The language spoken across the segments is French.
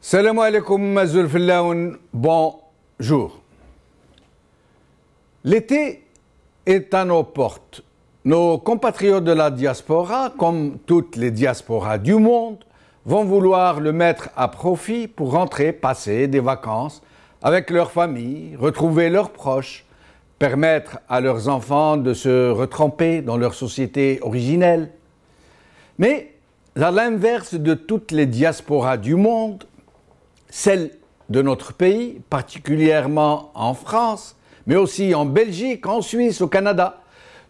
Salam alaikum, Zulfillaoun, bonjour. L'été est à nos portes. Nos compatriotes de la diaspora, comme toutes les diasporas du monde, vont vouloir le mettre à profit pour rentrer, passer des vacances avec leur famille, retrouver leurs proches, permettre à leurs enfants de se retremper dans leur société originelle. Mais à l'inverse de toutes les diasporas du monde, celles de notre pays, particulièrement en France, mais aussi en Belgique, en Suisse, au Canada,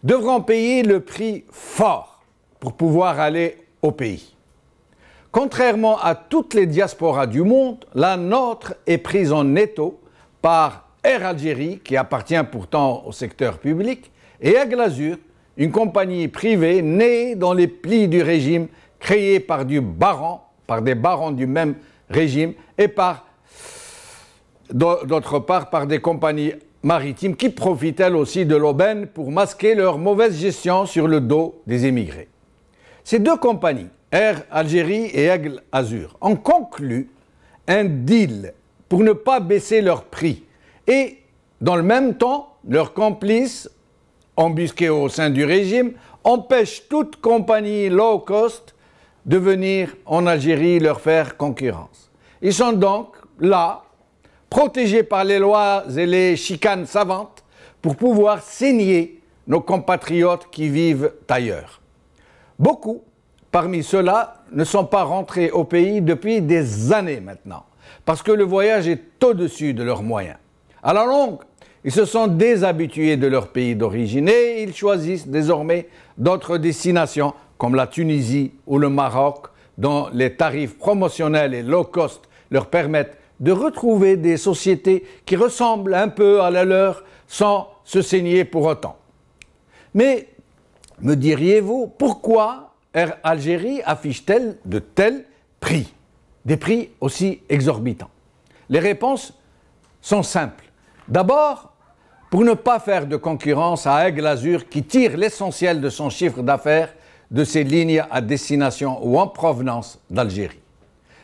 devront payer le prix fort pour pouvoir aller au pays. Contrairement à toutes les diasporas du monde, la nôtre est prise en étau par Air Algérie, qui appartient pourtant au secteur public, et Aigle Azur, une compagnie privée née dans les plis du régime, créée par des barons du même régime, et d'autre part par des compagnies maritimes qui profitent elles aussi de l'aubaine pour masquer leur mauvaise gestion sur le dos des émigrés. Ces deux compagnies, Air Algérie et Aigle Azur, ont conclu un deal pour ne pas baisser leurs prix et, dans le même temps, leurs complices, embusqués au sein du régime, empêchent toute compagnie low cost de venir en Algérie leur faire concurrence. Ils sont donc là, protégés par les lois et les chicanes savantes, pour pouvoir saigner nos compatriotes qui vivent ailleurs. Beaucoup, parmi ceux-là, ne sont pas rentrés au pays depuis des années maintenant, parce que le voyage est au-dessus de leurs moyens. À la longue, ils se sont déshabitués de leur pays d'origine et ils choisissent désormais d'autres destinations comme la Tunisie ou le Maroc, dont les tarifs promotionnels et low cost leur permettent de retrouver des sociétés qui ressemblent un peu à la leur sans se saigner pour autant. Mais, me diriez-vous, pourquoi Air Algérie affiche-t-elle de tels prix, des prix aussi exorbitants? Les réponses sont simples. D'abord, pour ne pas faire de concurrence à Aigle Azur qui tire l'essentiel de son chiffre d'affaires de ses lignes à destination ou en provenance d'Algérie.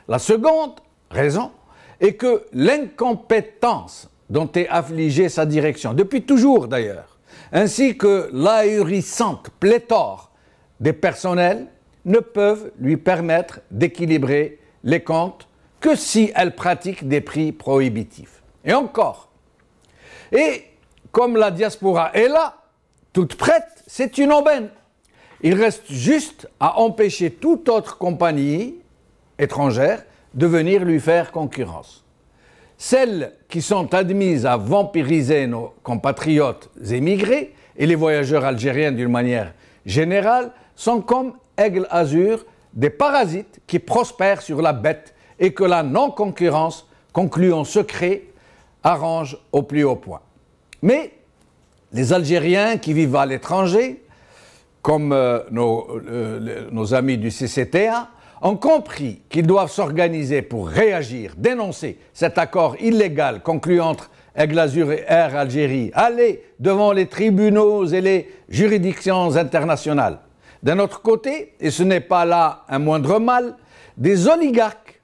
La seconde raison est que l'incompétence dont est affligée sa direction, depuis toujours d'ailleurs, ainsi que l'ahurissante pléthore des personnels, ne peuvent lui permettre d'équilibrer les comptes que si elle pratique des prix prohibitifs. Et encore. Et comme la diaspora est là, toute prête, c'est une aubaine. Il reste juste à empêcher toute autre compagnie étrangère de venir lui faire concurrence. Celles qui sont admises à vampiriser nos compatriotes émigrés et les voyageurs algériens d'une manière générale sont comme Aigle Azur, des parasites qui prospèrent sur la bête et que la non-concurrence, conclue en secret, arrange au plus haut point. Mais les Algériens qui vivent à l'étranger, comme nos amis du CCTA, ont compris qu'ils doivent s'organiser pour réagir, dénoncer cet accord illégal conclu entre Aigle Azur et Air Algérie, aller devant les tribunaux et les juridictions internationales. D'un autre côté, et ce n'est pas là un moindre mal, des oligarques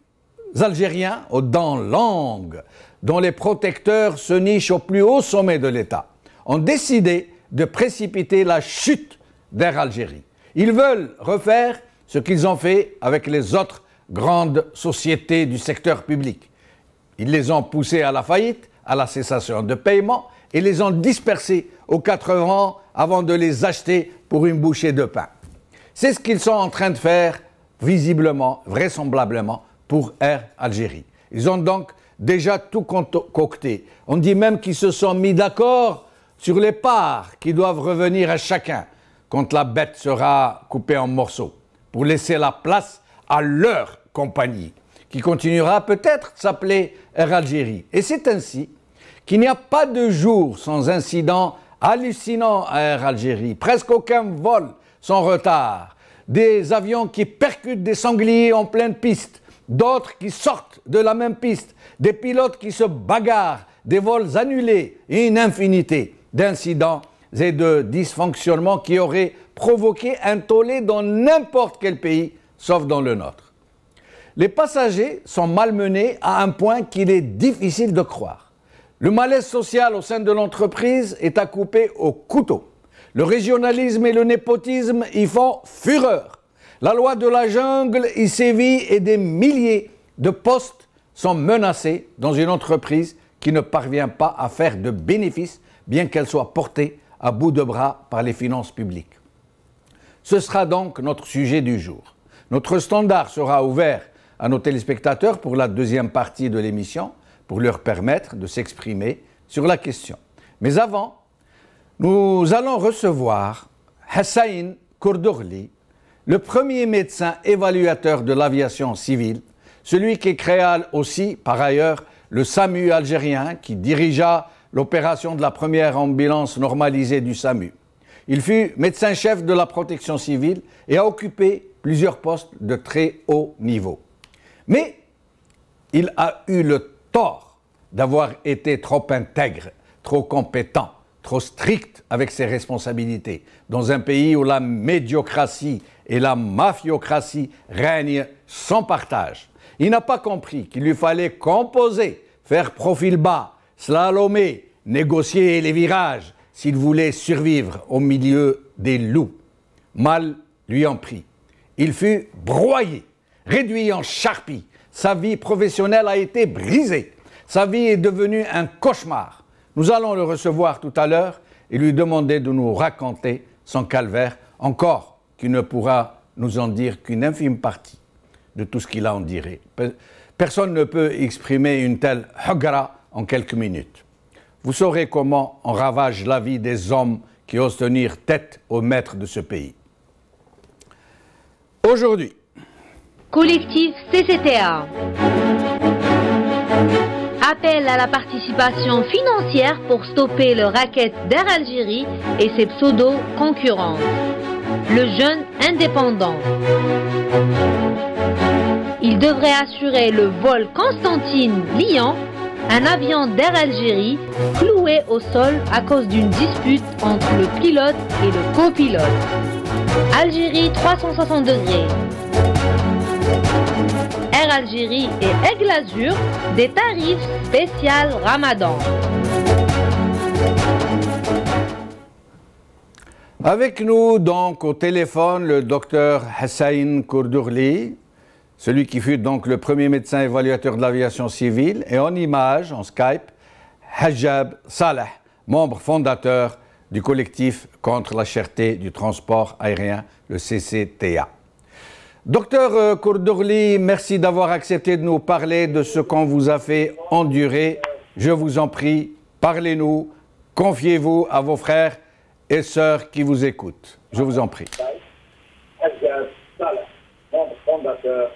algériens aux dents longues, dont les protecteurs se nichent au plus haut sommet de l'État, ont décidé de précipiter la chute d'Air Algérie. Ils veulent refaire ce qu'ils ont fait avec les autres grandes sociétés du secteur public. Ils les ont poussés à la faillite, à la cessation de paiement et les ont dispersés aux quatre vents avant de les acheter pour une bouchée de pain. C'est ce qu'ils sont en train de faire, visiblement, vraisemblablement, pour Air Algérie. Ils ont donc déjà tout concocté. On dit même qu'ils se sont mis d'accord sur les parts qui doivent revenir à chacun quand la bête sera coupée en morceaux, pour laisser la place à leur compagnie, qui continuera peut-être de s'appeler Air Algérie. Et c'est ainsi qu'il n'y a pas de jour sans incident hallucinant à Air Algérie, presque aucun vol sans retard, des avions qui percutent des sangliers en pleine piste, d'autres qui sortent de la même piste, des pilotes qui se bagarrent, des vols annulés et une infinité d'incidents et de dysfonctionnements qui auraient provoqué un tollé dans n'importe quel pays, sauf dans le nôtre. Les passagers sont malmenés à un point qu'il est difficile de croire. Le malaise social au sein de l'entreprise est à couper au couteau. Le régionalisme et le népotisme y font fureur. La loi de la jungle y sévit et des milliers de postes sont menacés dans une entreprise qui ne parvient pas à faire de bénéfices, bien qu'elle soit portée à bout de bras par les finances publiques. Ce sera donc notre sujet du jour. Notre standard sera ouvert à nos téléspectateurs pour la deuxième partie de l'émission, pour leur permettre de s'exprimer sur la question. Mais avant, nous allons recevoir Hussein Kourdourli, le premier médecin évaluateur de l'aviation civile, celui qui créa aussi, par ailleurs, le SAMU algérien, qui dirigea l'opération de la première ambulance normalisée du SAMU. Il fut médecin-chef de la protection civile et a occupé plusieurs postes de très haut niveau. Mais il a eu le tort d'avoir été trop intègre, trop compétent, trop strict avec ses responsabilités, dans un pays où la médiocratie et la mafiocratie règnent sans partage. Il n'a pas compris qu'il lui fallait composer, faire profil bas, slalomer, négocier les virages s'il voulait survivre au milieu des loups. Mal lui en prit. Il fut broyé, réduit en charpie. Sa vie professionnelle a été brisée. Sa vie est devenue un cauchemar. Nous allons le recevoir tout à l'heure et lui demander de nous raconter son calvaire, encore qu'il ne pourra nous en dire qu'une infime partie de tout ce qu'il a en dirait. Personne ne peut exprimer une telle hugra en quelques minutes. Vous saurez comment on ravage la vie des hommes qui osent tenir tête au maître de ce pays. Aujourd'hui, Collectif CCTA appelle à la participation financière pour stopper le racket d'Air Algérie et ses pseudo-concurrentes. Le jeune indépendant. Il devrait assurer le vol Constantine-Lyon, un avion d'Air Algérie cloué au sol à cause d'une dispute entre le pilote et le copilote. Algérie 360 degrés. Air Algérie et Aigle Azur, des tarifs spécial Ramadan. Avec nous donc au téléphone le docteur Hussein Kourdourli, celui qui fut donc le premier médecin évaluateur de l'aviation civile, et en image, en Skype, Hajab Saleh, membre fondateur du collectif contre la cherté du transport aérien, le CCTA. Docteur Kourdourli, merci d'avoir accepté de nous parler de ce qu'on vous a fait endurer. Je vous en prie, parlez-nous, confiez-vous à vos frères et sœurs qui vous écoutent. Je vous en prie. Hajab Saleh, membre fondateur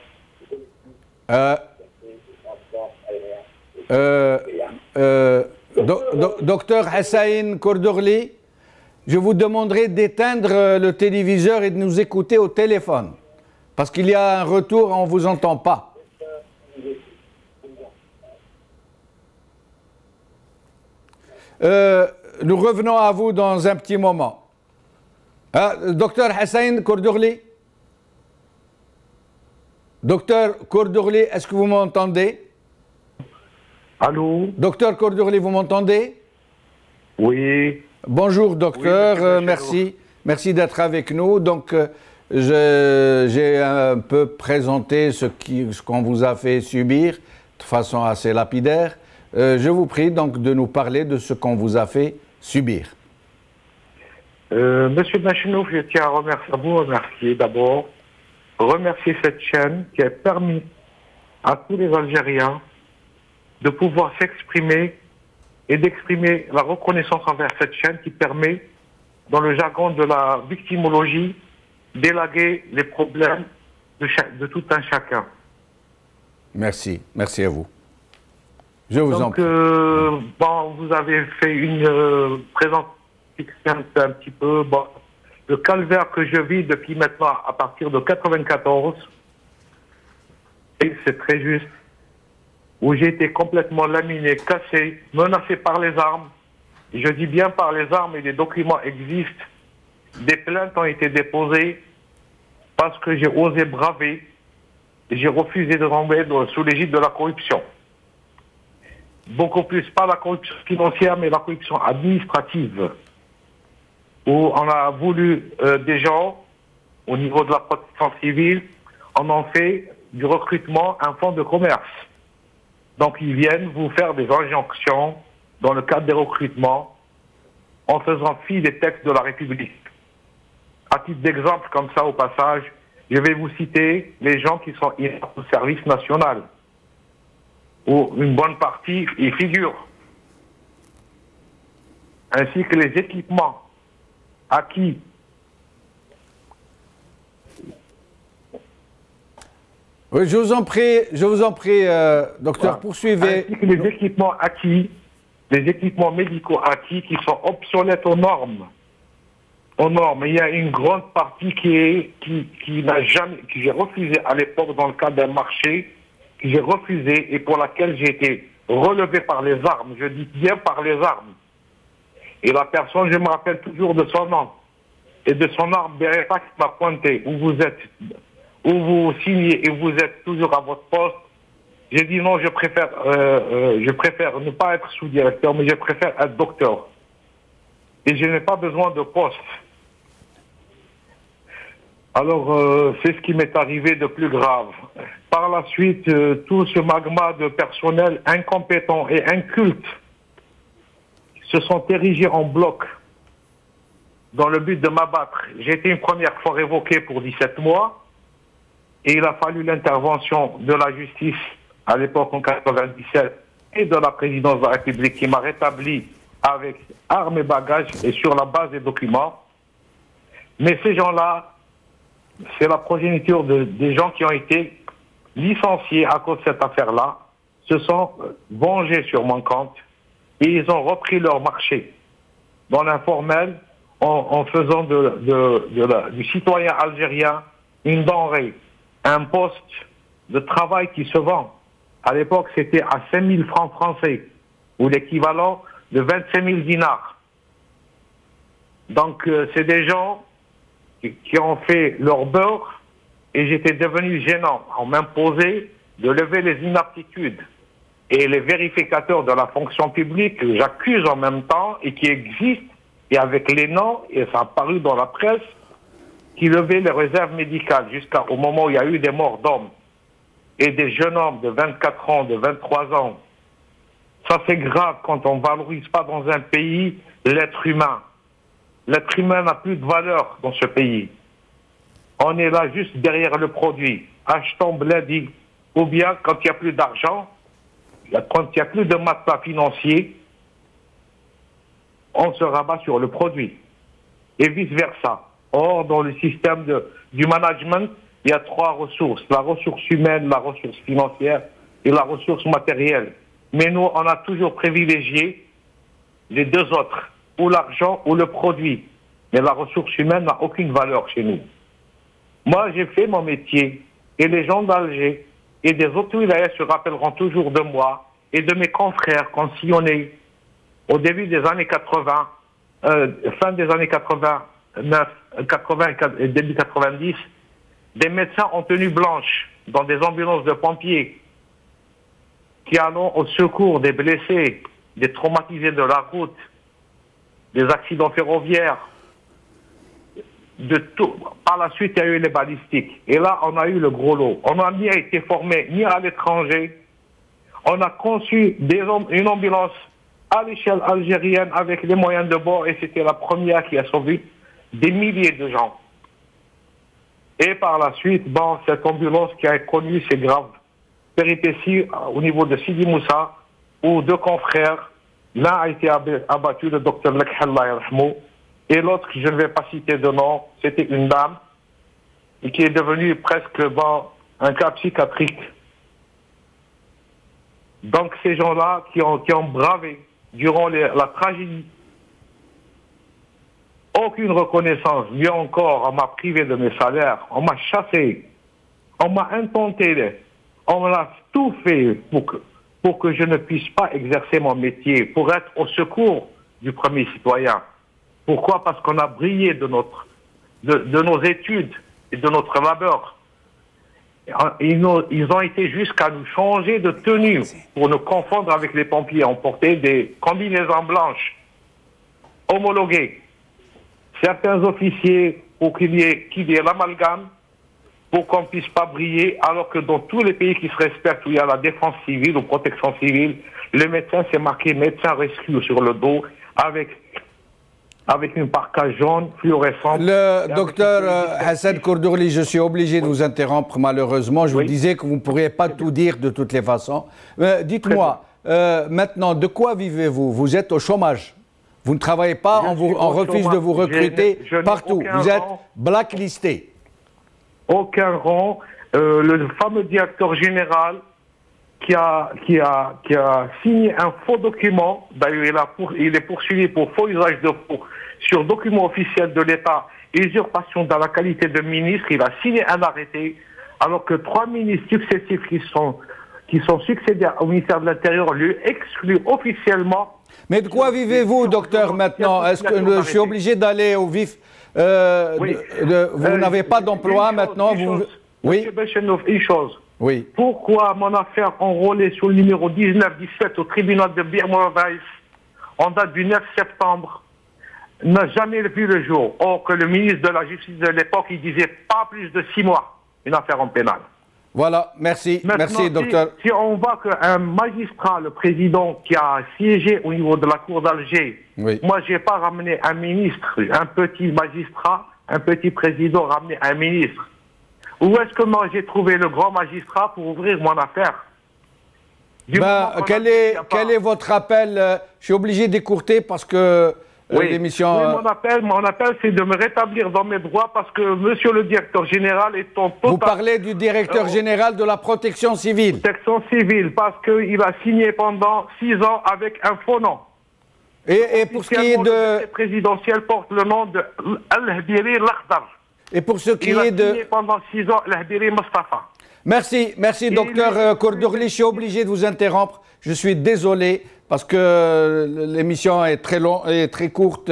Docteur Hussein Kourdourli, je vous demanderai d'éteindre le téléviseur et de nous écouter au téléphone. Parce qu'il y a un retour, on ne vous entend pas. Nous revenons à vous dans un petit moment. Docteur Hussein Kourdourli? Docteur Kourdourli, est-ce que vous m'entendez? Allô? Docteur Kourdourli, vous m'entendez? Oui. Bonjour docteur, oui, merci d'être avec nous. Donc j'ai un peu présenté ce qu'on vous a fait subir de façon assez lapidaire. Je vous prie donc de nous parler de ce qu'on vous a fait subir. Monsieur Machinouf, je tiens à vous remercier d'abord. Remercier cette chaîne qui a permis à tous les Algériens de pouvoir s'exprimer et d'exprimer la reconnaissance envers cette chaîne qui permet, dans le jargon de la victimologie, d'élaguer les problèmes de tout un chacun. Merci à vous. Je vous en prie. Vous avez fait une présentation un petit peu. Le calvaire que je vis depuis maintenant à partir de 94, et c'est très juste, où j'ai été complètement laminé, cassé, menacé par les armes. Je dis bien par les armes, et les documents existent. Des plaintes ont été déposées parce que j'ai osé braver j'ai refusé de tomber sous l'égide de la corruption. Beaucoup plus, pas la corruption financière, mais la corruption administrative, où on a voulu des gens, au niveau de la protection civile, on en fait du recrutement un fonds de commerce. Donc ils viennent vous faire des injonctions dans le cadre des recrutements, en faisant fi des textes de la République. À titre d'exemple, comme ça au passage, je vais vous citer les gens qui sont au service national, où une bonne partie y figure, ainsi que les équipements acquis. Oui, je vous en prie, docteur, poursuivez. Ainsi que les équipements acquis, les équipements médicaux acquis qui sont obsolètes aux normes. Aux normes. Il y a une grande partie qui j'ai refusé à l'époque dans le cadre d'un marché, que j'ai refusé et pour laquelle j'ai été relevé par les armes. Je dis bien par les armes. Et la personne, je me rappelle toujours de son nom et de son arme Beretta qui m'a pointé, où vous signez et vous êtes toujours à votre poste. J'ai dit non, je préfère ne pas être sous-directeur, mais je préfère être docteur. Et je n'ai pas besoin de poste. Alors, c'est ce qui m'est arrivé de plus grave. Par la suite, tout ce magma de personnel incompétent et inculte se sont érigés en bloc dans le but de m'abattre. J'ai été une première fois révoqué pour 17 mois et il a fallu l'intervention de la justice à l'époque en 97 et de la présidence de la République qui m'a rétabli avec armes et bagages et sur la base des documents. Mais ces gens-là, c'est la progéniture des gens qui ont été licenciés à cause de cette affaire-là, se sont vengés sur mon compte et ils ont repris leur marché dans l'informel en faisant du citoyen algérien une denrée, un poste de travail qui se vend. À l'époque, c'était à 5 000 francs français, ou l'équivalent de 25 000 dinars. Donc, c'est des gens qui ont fait leur beurre, et j'étais devenu gênant. On m'imposait de lever les inaptitudes. Et les vérificateurs de la fonction publique, que j'accuse en même temps, et qui existent, et avec les noms, et ça a paru dans la presse, qui levaient les réserves médicales jusqu'au moment où il y a eu des morts d'hommes et des jeunes hommes de 24 ans, de 23 ans. Ça, c'est grave quand on ne valorise pas dans un pays l'être humain. L'être humain n'a plus de valeur dans ce pays. On est là juste derrière le produit. Achetons bledi. Ou bien, quand il n'y a plus d'argent, quand il n'y a plus de matelas financier, on se rabat sur le produit. Et vice-versa. Or, dans le système du management, il y a 3 ressources. La ressource humaine, la ressource financière et la ressource matérielle. Mais nous, on a toujours privilégié les 2 autres, ou l'argent ou le produit. Mais la ressource humaine n'a aucune valeur chez nous. Moi, j'ai fait mon métier, et les gens d'Alger et des autres wilayas se rappelleront toujours de moi et de mes confrères qui ont sillonné au début des années 80, fin des années 80 et début 90, des médecins en tenue blanche dans des ambulances de pompiers qui allons au secours des blessés, des traumatisés de la route, des accidents ferroviaires, de tout. Par la suite, il y a eu les balistiques. Et là, on a eu le gros lot. On n'a ni été formé ni à l'étranger. On a conçu une ambulance à l'échelle algérienne avec les moyens de bord et c'était la première qui a sauvé des milliers de gens. Et par la suite, cette ambulance qui a connu ces graves péripéties au niveau de Sidi Moussa, où 2 confrères, l'un a été abattu, le docteur Lekhalla Yarhamou, et l'autre, je ne vais pas citer de nom, c'était une dame, et qui est devenue presque un cas psychiatrique. Donc ces gens-là qui ont bravé durant la tragédie, aucune reconnaissance, mieux encore, on m'a privé de mes salaires, on m'a chassé, on m'a intenté, on a tout fait pour que je ne puisse pas exercer mon métier, pour être au secours du premier citoyen. Pourquoi? Parce qu'on a brillé de nos études et de notre labeur. ils ont été jusqu'à nous changer de tenue pour nous confondre avec les pompiers. On portait des combinaisons blanches homologuées. Certains officiers, pour qu'il y ait l'amalgame, pour qu'on ne puisse pas briller, alors que dans tous les pays qui se respectent, où il y a la défense civile ou protection civile, le médecin, c'est marqué médecin rescue sur le dos, avec une parka jaune fluorescente. Le docteur Hassan Kourdourli, je suis obligé de vous interrompre malheureusement. Je vous disais que vous ne pourriez pas tout dire de toutes les façons. Dites-moi, maintenant, de quoi vivez-vous? Vous êtes au chômage. Vous ne travaillez pas, on refuse de vous recruter partout. Vous êtes blacklisté. Aucun rang. Le fameux directeur général qui a signé un faux document, d'ailleurs il est poursuivi pour faux usage de faux sur document officiel de l'État, usurpation dans la qualité de ministre. Il a signé un arrêté, alors que 3 ministres successifs qui sont succédés au ministère de l'Intérieur lui excluent officiellement. Mais de quoi vivez-vous, docteur, maintenant? Est-ce que je suis obligé d'aller au vif? Vous n'avez pas d'emploi maintenant? Oui. Une chose. Oui. Pourquoi mon affaire enrôlée sur le numéro 1917 au tribunal de Bir Moraïs, en date du 9 septembre, n'a jamais vu le jour? Or que le ministre de la Justice de l'époque, il disait pas plus de 6 mois, une affaire en pénal. Voilà, merci. Maintenant, merci, docteur. Si on voit qu'un magistrat, le président qui a siégé au niveau de la cour d'Alger, moi j'ai pas ramené un ministre, un petit magistrat, un petit président ramené un ministre. Où est-ce que moi j'ai trouvé le grand magistrat pour ouvrir mon affaire? Quel est votre appel? Je suis obligé d'écourter parce que l'émission... Oui, mon appel, c'est de me rétablir dans mes droits parce que monsieur le directeur général est en total... Vous parlez du directeur général de la protection civile. Protection civile, parce qu'il a signé pendant 6 ans avec un faux nom. Et pour ce qui est de... Le présidentiel porte le nom de Al-Hadiri Lakhdar. Et pour ce qui est de... signé pendant 6 ans Al-Hadiri Mustafa. Merci docteur Kourdourli. Je suis obligé de vous interrompre. Je suis désolé parce que l'émission est très longue et très courte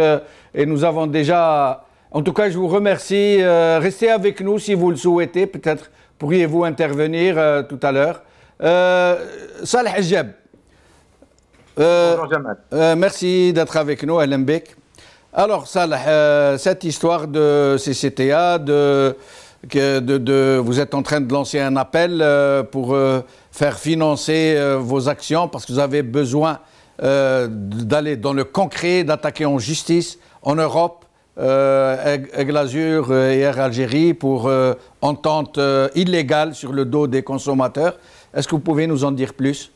et nous avons déjà... En tout cas, je vous remercie. Restez avec nous si vous le souhaitez. Peut-être pourriez-vous intervenir tout à l'heure. Saleh Hajjab. Bonjour Jamal. Merci d'être avec nous, Alain Bek. Alors, Saleh, cette histoire de CCTA, vous êtes en train de lancer un appel pour faire financer vos actions parce que vous avez besoin d'aller dans le concret, d'attaquer en justice en Europe, Aigle Azur et Air Algérie pour entente illégale sur le dos des consommateurs. Est-ce que vous pouvez nous en dire plus?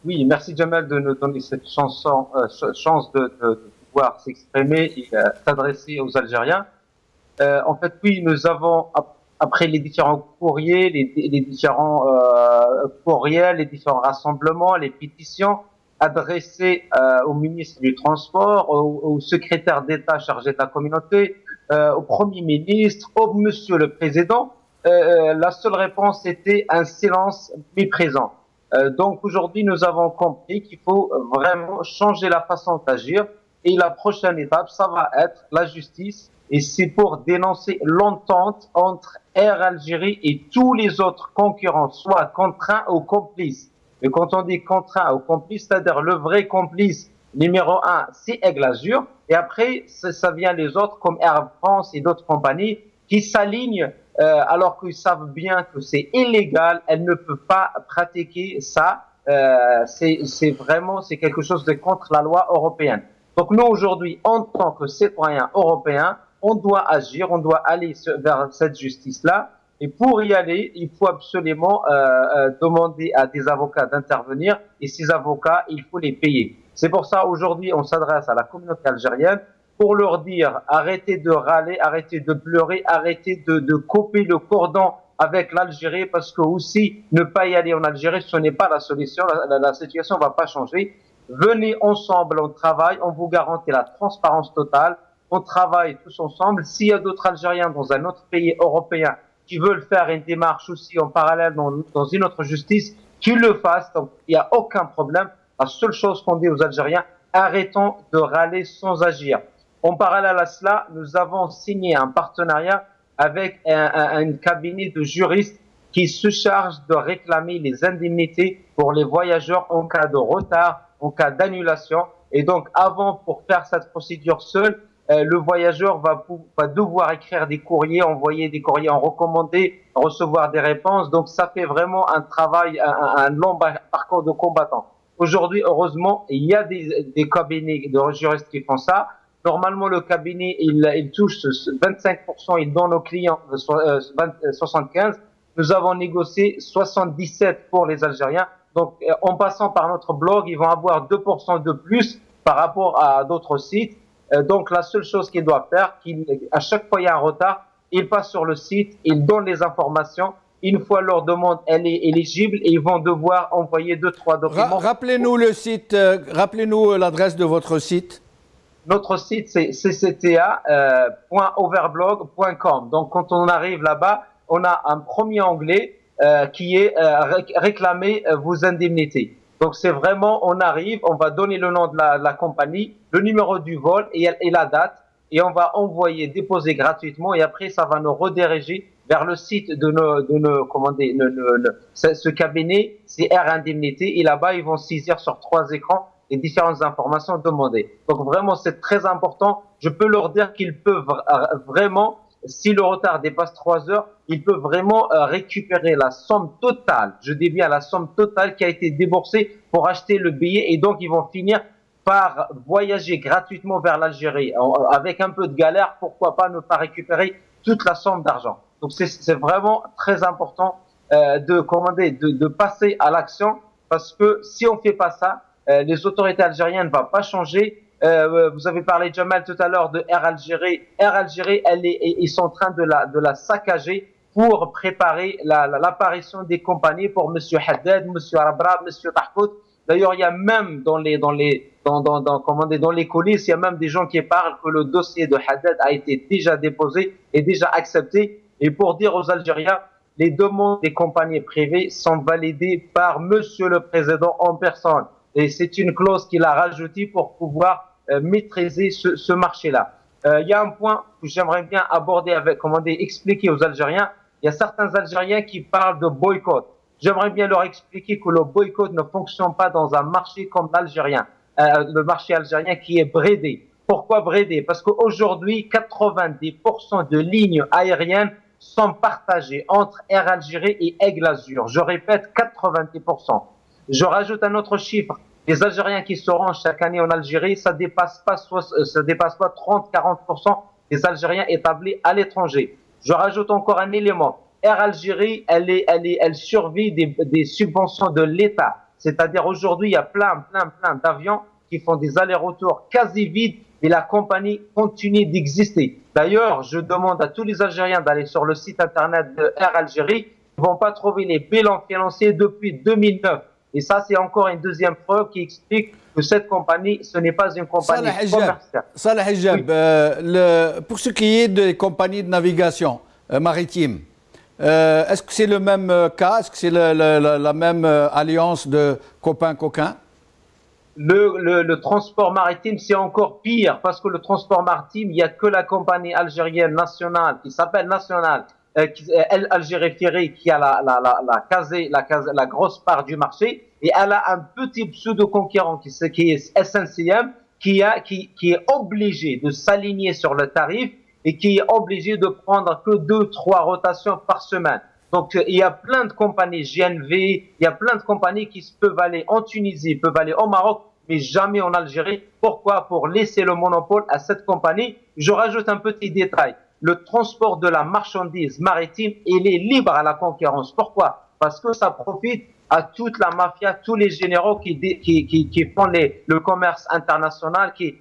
Oui, merci Jamal de nous donner cette chance de pouvoir s'exprimer et s'adresser aux Algériens. En fait, oui, nous avons, après les différents courriers, les différents courriels, les différents rassemblements, les pétitions adressées au ministre du Transport, au secrétaire d'État chargé de la communauté, au Premier ministre, au Monsieur le Président, la seule réponse était un silence méprisant. Donc aujourd'hui, nous avons compris qu'il faut vraiment changer la façon d'agir. Et la prochaine étape, ça va être la justice. Et c'est pour dénoncer l'entente entre Air Algérie et tous les autres concurrents, soit contraints ou complices. Et quand on dit contraint ou complice, c'est-à-dire le vrai complice numéro 1, c'est Aigle Azur. Et après, ça vient les autres comme Air France et d'autres compagnies qui s'alignent alors qu'ils savent bien que c'est illégal. Elles ne peuvent pas pratiquer ça. C'est quelque chose de contre la loi européenne. Donc nous, aujourd'hui, en tant que citoyens européens, on doit agir, on doit aller vers cette justice-là. Et pour y aller, il faut absolument demander à des avocats d'intervenir. Et ces avocats, il faut les payer. C'est pour ça, aujourd'hui, on s'adresse à la communauté algérienne pour leur dire arrêtez de râler, arrêtez de pleurer, arrêtez de couper le cordon avec l'Algérie, parce que aussi, ne pas y aller en Algérie, ce n'est pas la solution. La situation ne va pas changer. Venez ensemble, on travaille, on vous garantit la transparence totale, on travaille tous ensemble. S'il y a d'autres Algériens dans un autre pays européen qui veulent faire une démarche aussi en parallèle dans une autre justice, qu'ils le fassent. Donc, il n'y a aucun problème. La seule chose qu'on dit aux Algériens, arrêtons de râler sans agir. En parallèle à cela, nous avons signé un partenariat avec un cabinet de juristes qui se charge de réclamer les indemnités pour les voyageurs en cas de retard, en cas d'annulation. Et donc, avant, pour faire cette procédure seul, le voyageur va devoir écrire des courriers, envoyer des courriers en recommandé, recevoir des réponses. Donc, ça fait vraiment un travail, un long parcours de combattant. Aujourd'hui, heureusement, il y a des cabinets de juristes qui font ça. Normalement, le cabinet, il touche 25%, il donne aux clients 75%. Nous avons négocié 77% pour les Algériens. Donc, en passant par notre blog, ils vont avoir 2% de plus par rapport à d'autres sites. Donc, la seule chose qu'ils doivent faire, à chaque fois il y a un retard, ils passent sur le site, ils donnent les informations. Une fois leur demande, elle est éligible et ils vont devoir envoyer 2-3 documents. Rappelez-nous le site, rappelez-nous l'adresse de votre site. Notre site, c'est ccta.overblog.com. Donc, quand on arrive là-bas, on a un premier onglet qui est réclamer vos indemnités. Donc, c'est vraiment, on arrive, on va donner le nom de la compagnie, le numéro du vol et la date, et on va envoyer, déposer gratuitement, et après, ça va nous rediriger vers le site de ce cabinet, c'est Air Indemnité, et là-bas, ils vont saisir sur 3 écrans les différentes informations demandées. Donc, vraiment, c'est très important. Je peux leur dire qu'ils peuvent vraiment, si le retard dépasse 3 heures, ils peuvent vraiment récupérer la somme totale, je dis bien la somme totale qui a été déboursée pour acheter le billet, et donc ils vont finir par voyager gratuitement vers l'Algérie. Avec un peu de galère, pourquoi pas ne pas récupérer toute la somme d'argent. Donc c'est vraiment très important de passer à l'action, parce que si on fait pas ça, les autorités algériennes ne vont pas changer. Vous avez parlé, Jamal, tout à l'heure de Air Algérie. Air Algérie, ils sont en train de la saccager pour préparer l'apparition des compagnies pour Monsieur Haddad, Monsieur Arabrab, Monsieur Tahkout. D'ailleurs, il y a même dans les coulisses, il y a même des gens qui parlent que le dossier de Haddad a été déjà déposé et déjà accepté. Et pour dire aux Algériens, les demandes des compagnies privées sont validées par Monsieur le Président en personne. Et c'est une clause qu'il a rajoutée pour pouvoir maîtriser ce marché-là. Il y a un point que j'aimerais bien aborder expliquer aux Algériens. Il y a certains Algériens qui parlent de boycott. J'aimerais bien leur expliquer que le boycott ne fonctionne pas dans un marché comme l'algérien, le marché algérien qui est bridé. Pourquoi bridé? Parce qu'aujourd'hui, 90% de lignes aériennes sont partagées entre Air Algérie et Aigle Azur. Je répète, 90%. Je rajoute un autre chiffre. Les Algériens qui se rendent chaque année en Algérie, ça dépasse pas 30-40% des Algériens établis à l'étranger. Je rajoute encore un élément. Air Algérie, elle survit des subventions de l'État. C'est-à-dire aujourd'hui, il y a plein d'avions qui font des allers-retours quasi vides et la compagnie continue d'exister. D'ailleurs, je demande à tous les Algériens d'aller sur le site internet de Air Algérie. Ils ne vont pas trouver les bilans financiers depuis 2009. Et ça, c'est encore une deuxième preuve qui explique que cette compagnie, ce n'est pas une compagnie commerciale. Salah Hijab, pour ce qui est des compagnies de navigation maritime, est-ce que c'est le même cas? Est-ce que c'est la même alliance de copains-coquins? Le transport maritime, c'est encore pire, parce que le transport maritime, il n'y a que la compagnie algérienne nationale, qui s'appelle Nationale, Algérie Ferry, qui a la grosse part du marché, et elle a un petit pseudo-concurrent qui est SNCM, qui est obligé de s'aligner sur le tarif et qui est obligé de prendre que 2-3 rotations par semaine. Donc, il y a plein de compagnies, GNV, il y a plein de compagnies qui peuvent aller en Tunisie, peuvent aller au Maroc, mais jamais en Algérie. Pourquoi? Pour laisser le monopole à cette compagnie. Je rajoute un petit détail. Le transport de la marchandise maritime, il est libre à la concurrence. Pourquoi? Parce que ça profite à toute la mafia, tous les généraux qui font le commerce international, qui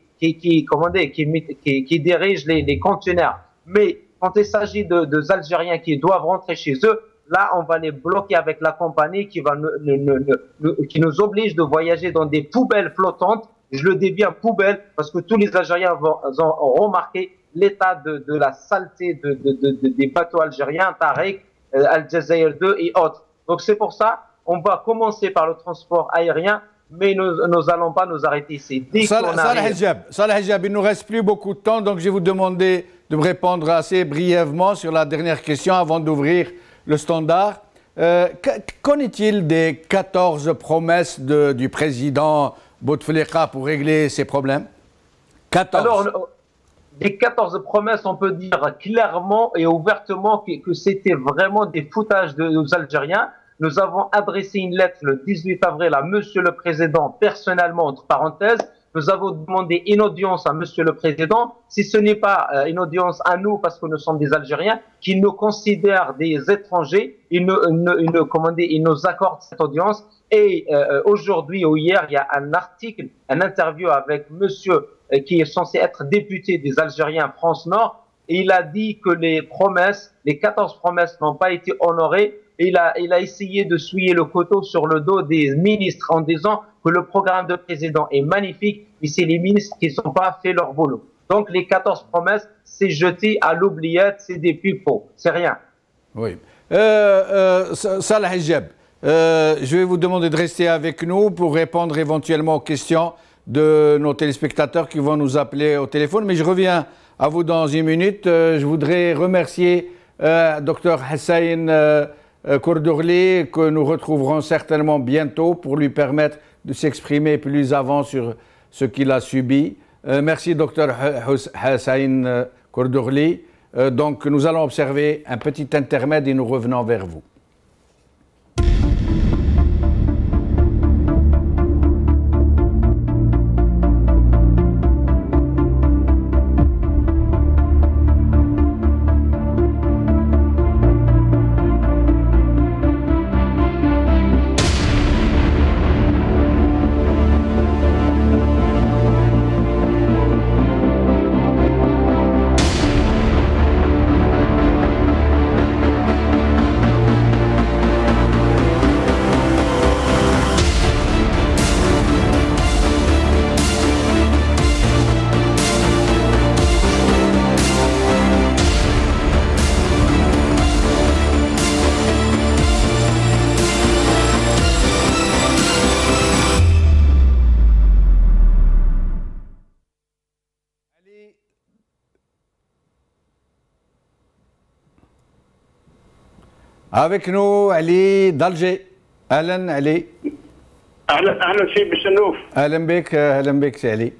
dirigent les conteneurs. Mais quand il s'agit de Algériens qui doivent rentrer chez eux, là, on va les bloquer avec la compagnie qui nous oblige de voyager dans des poubelles flottantes. Je le dis bien poubelles, parce que tous les Algériens ont remarqué l'état de la saleté des bateaux algériens, Tariq, Al Jazeera 2 et autres. Donc c'est pour ça, on va commencer par le transport aérien, mais nous allons pas nous arrêter ici. Salah Hijab, il ne nous reste plus beaucoup de temps, donc je vais vous demander de me répondre assez brièvement sur la dernière question avant d'ouvrir le standard. Qu'en est-il des 14 promesses du président Bouteflika pour régler ces problèmes? 14. Alors, les 14 promesses, on peut dire clairement et ouvertement que c'était vraiment des foutages aux Algériens. Nous avons adressé une lettre le 18 avril à Monsieur le Président, personnellement, entre parenthèses. Nous avons demandé une audience à Monsieur le Président. Si ce n'est pas une audience à nous, parce que nous sommes des Algériens, qui nous considèrent des étrangers, il nous accorde cette audience. Et aujourd'hui ou hier, il y a un article, un interview avec Monsieur qui est censé être député des Algériens France Nord. Et il a dit que les 14 promesses n'ont pas été honorées. Et il a essayé de souiller le couteau sur le dos des ministres en disant que le programme de président est magnifique, mais c'est les ministres qui n'ont pas fait leur boulot. Donc les 14 promesses, c'est jeté à l'oubliette, c'est des pipeaux, c'est rien. Oui. Salah Hijab, je vais vous demander de rester avec nous pour répondre éventuellement aux questions de nos téléspectateurs qui vont nous appeler au téléphone, mais je reviens à vous dans une minute. Je voudrais remercier Dr Hussein Kordourli, que nous retrouverons certainement bientôt pour lui permettre de s'exprimer plus avant sur ce qu'il a subi. Merci Dr Hussein Kordourli. Donc nous allons observer un petit intermède et nous revenons vers vous. Avec nous, Ali d'Alger. Alan, Ali. اهلا سي بشنوف. اهلا بك سي علي.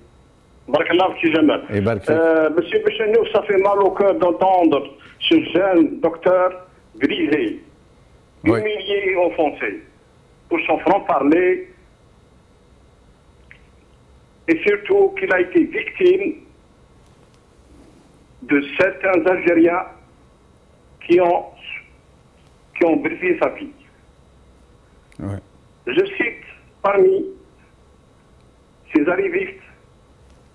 بارك الله فيك جمال. يبارك فيك. Monsieur Bechenouf, ça fait mal au cœur d'entendre ce jeune docteur grisé, humilié et offensé pour son franc-parler, et surtout qu'il a été victime de certains Algériens qui ont brisé sa vie. Ouais. Je cite parmi ces arrivistes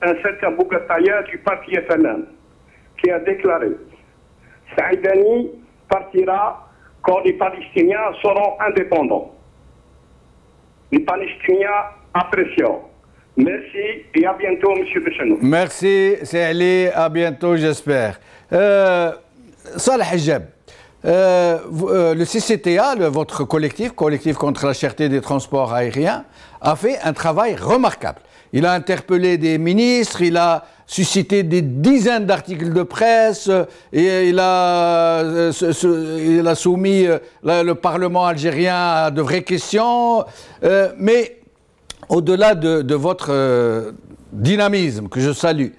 un certain Boukataya du parti FNM qui a déclaré « Saïdani partira quand les Palestiniens seront indépendants. Les Palestiniens apprécieront. » Merci et à bientôt, M. Bechenouf. Merci, c'est Ali. À bientôt, j'espère. Salah Hijab. Le CCTA, votre collectif contre la cherté des transports aériens, a fait un travail remarquable. Il a interpellé des ministres, il a suscité des dizaines d'articles de presse, et il a soumis le Parlement algérien à de vraies questions. Mais au-delà de votre dynamisme, que je salue,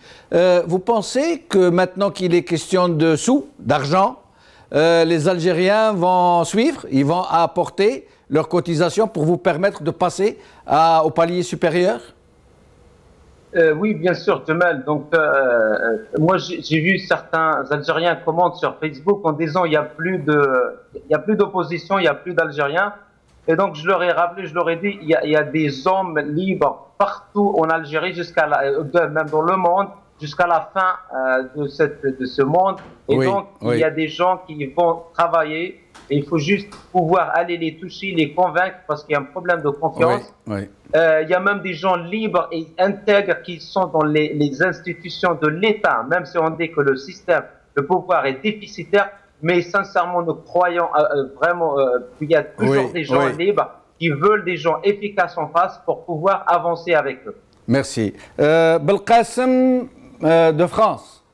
vous pensez que maintenant qu'il est question de sous, d'argent, les Algériens vont suivre, ils vont apporter leurs cotisations pour vous permettre de passer au palier supérieur? Oui, bien sûr, Jamal. Donc, moi, j'ai vu certains Algériens commenter sur Facebook en disant il y a plus d'opposition, il y a plus d'Algériens. Et donc, je leur ai rappelé, je leur ai dit, il y a des hommes libres partout en Algérie, même dans le monde, jusqu'à la fin de ce monde. Et oui, donc, il y a des gens qui vont travailler. Et il faut juste pouvoir aller les toucher, les convaincre, parce qu'il y a un problème de confiance. Oui. Il y a même des gens libres et intègres qui sont dans les institutions de l'État, même si on dit que le système, le pouvoir est déficitaire, mais sincèrement, nous croyons vraiment qu'il y a toujours des gens libres qui veulent des gens efficaces en face pour pouvoir avancer avec eux. Merci. Belkacem de France.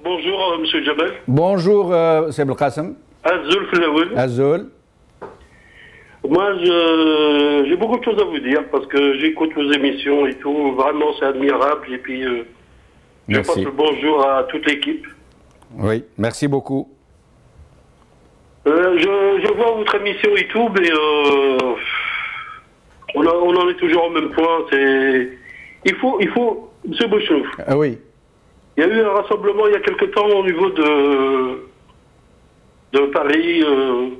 Bonjour, M. Jabal. Bonjour, c'est Belkacem. Azul Flaoul. Azul. Moi, j'ai beaucoup de choses à vous dire parce que j'écoute vos émissions et tout. Vraiment, c'est admirable. Et puis, je passe le bonjour à toute l'équipe. Oui, merci beaucoup. Je vois votre émission et tout, mais on en est toujours au même point. Il faut, M. Bouchouf. Ah oui. Il y a eu un rassemblement il y a quelque temps au niveau de Paris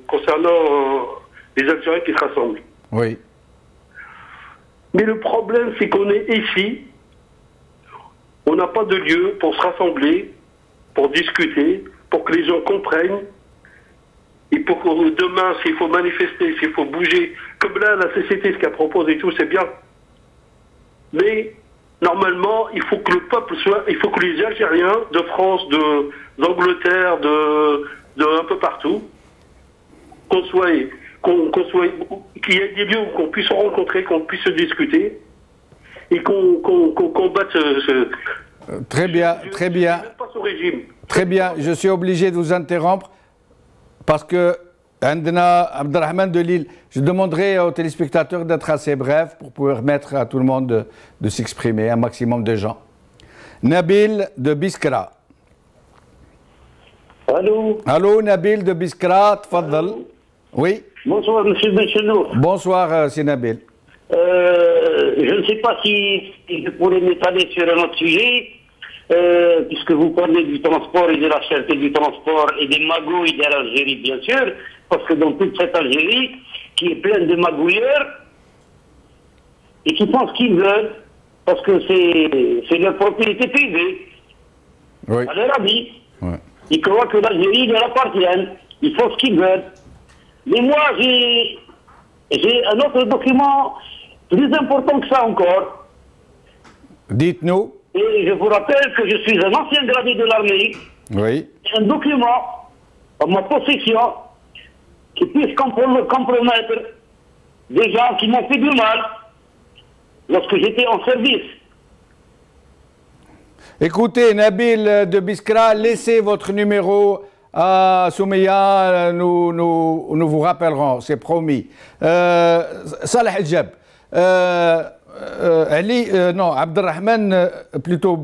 concernant les Algériens qui se rassemblent. Oui. Mais le problème, c'est qu'on est ici, on n'a pas de lieu pour se rassembler, pour discuter, pour que les gens comprennent. Et pour que demain, s'il faut manifester, s'il faut bouger, comme là, la CCT, ce qu'elle propose et tout, c'est bien. Mais normalement, il faut que le peuple il faut que les Algériens de France, d'Angleterre, de un peu partout, qu'il y ait des lieux où qu'on puisse se rencontrer, qu'on puisse se discuter et qu'on combatte Très bien, très bien. Même pas ce régime. Très bien, je suis obligé de vous interrompre parce que Andena Abdelrahman de Lille, je demanderai aux téléspectateurs d'être assez brefs pour pouvoir permettre à tout le monde de s'exprimer, un maximum de gens. Nabil de Biskra. Allô. Allô, Nabil de Biskra, tfaddal. Oui. Bonsoir, monsieur Benchenour. Bonsoir, c'est Nabil. Je ne sais pas si je pourrais m'étaler sur un autre sujet, puisque vous parlez du transport et de la cherté du transport et des magouilles de l'Algérie, bien sûr, parce que dans toute cette Algérie, qui est pleine de magouilleurs, et qui font ce qu'ils veulent, parce que c'est leur propriété privée, oui. À leur avis. Oui. Ils croient que l'Algérie leur appartient, ils font ce qu'ils veulent. Mais moi, j'ai un autre document plus important que ça encore. Dites-nous. Et je vous rappelle que je suis un ancien gradé de l'armée. Oui. Un document en ma possession qui puisse compromettre des gens qui m'ont fait du mal lorsque j'étais en service. Écoutez, Nabil de Biskra, laissez votre numéro à Soumeya, nous vous rappellerons, c'est promis. Salah Hijab. Abdelrahman, plutôt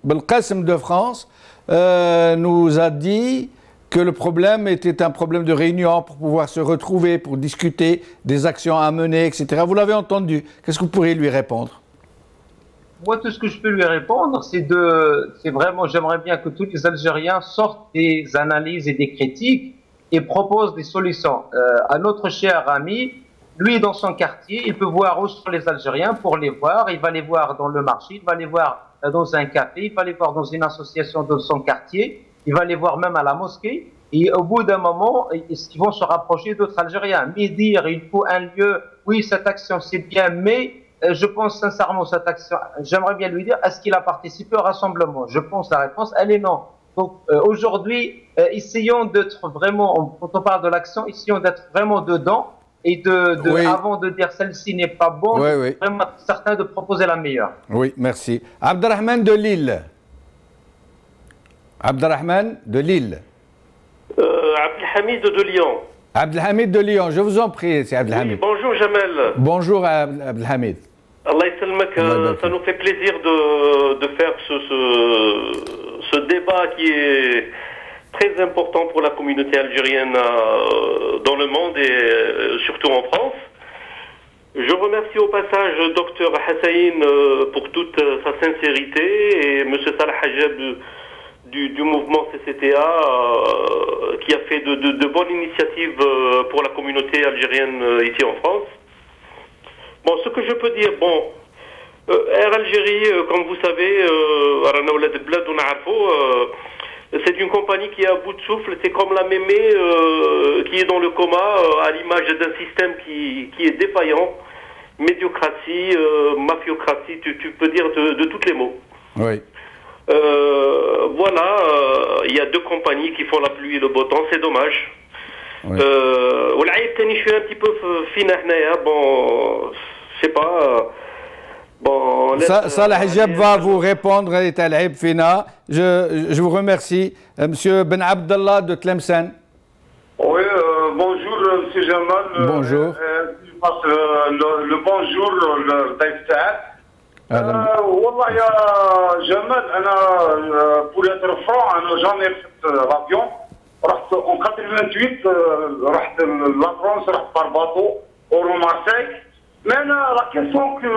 Belkacem de France, nous a dit que le problème était un problème de réunion pour pouvoir se retrouver, pour discuter des actions à mener, etc. Vous l'avez entendu. Qu'est-ce que vous pourriez lui répondre? Moi, tout ce que je peux lui répondre, c'est vraiment, j'aimerais bien que tous les Algériens sortent des analyses et des critiques et proposent des solutions. À notre cher ami, lui, dans son quartier, il peut voir où sont les Algériens pour les voir. Il va les voir dans le marché, il va les voir dans un café, il va les voir dans une association de son quartier, il va les voir même à la mosquée. Et au bout d'un moment, ils vont se rapprocher d'autres Algériens. Mais dire, il faut un lieu, oui, cette action c'est bien, mais je pense sincèrement cette action, j'aimerais bien lui dire, est-ce qu'il a participé au rassemblement? Je pense la réponse, elle est non. Donc aujourd'hui, essayons d'être vraiment, quand on parle de l'action, essayons d'être vraiment dedans et oui. Avant de dire celle-ci n'est pas bonne, oui. vraiment certain de proposer la meilleure. Oui, merci. Abdelrahman de Lille. Abdelrahman de Lille. Abdelhamid de Lyon. Abdelhamid de Lyon, je vous en prie, c'est Abdelhamid. Oui, bonjour Jamel. Bonjour Abdelhamid. Allah ysalmak, ça nous fait plaisir de faire ce débat qui est très important pour la communauté algérienne dans le monde et surtout en France. Je remercie au passage Dr Hassaïn pour toute sa sincérité et M. Salah Hajab du mouvement CCTA qui a fait de bonnes initiatives pour la communauté algérienne ici en France. Bon, ce que je peux dire, Air Algérie, comme vous savez, c'est une compagnie qui est à bout de souffle, c'est comme la mémé qui est dans le coma, à l'image d'un système qui est défaillant, médiocratie, mafiocratie, tu peux dire de tous les mots. Oui. Voilà, il y a deux compagnies qui font la pluie et le beau temps, c'est dommage. Oui. Je suis un petit peu fina, bon, je sais pas. Bon, Salah Hijab va vous répondre, je vous remercie. Monsieur Ben Abdallah de Tlemcen. Jamal. Bonjour. Je passe le bonjour, le والله يا جمال انا pour être franc انا jamais fait l'avion رحت en 88 رحت la France رحت par bateau au Marseille mais la question que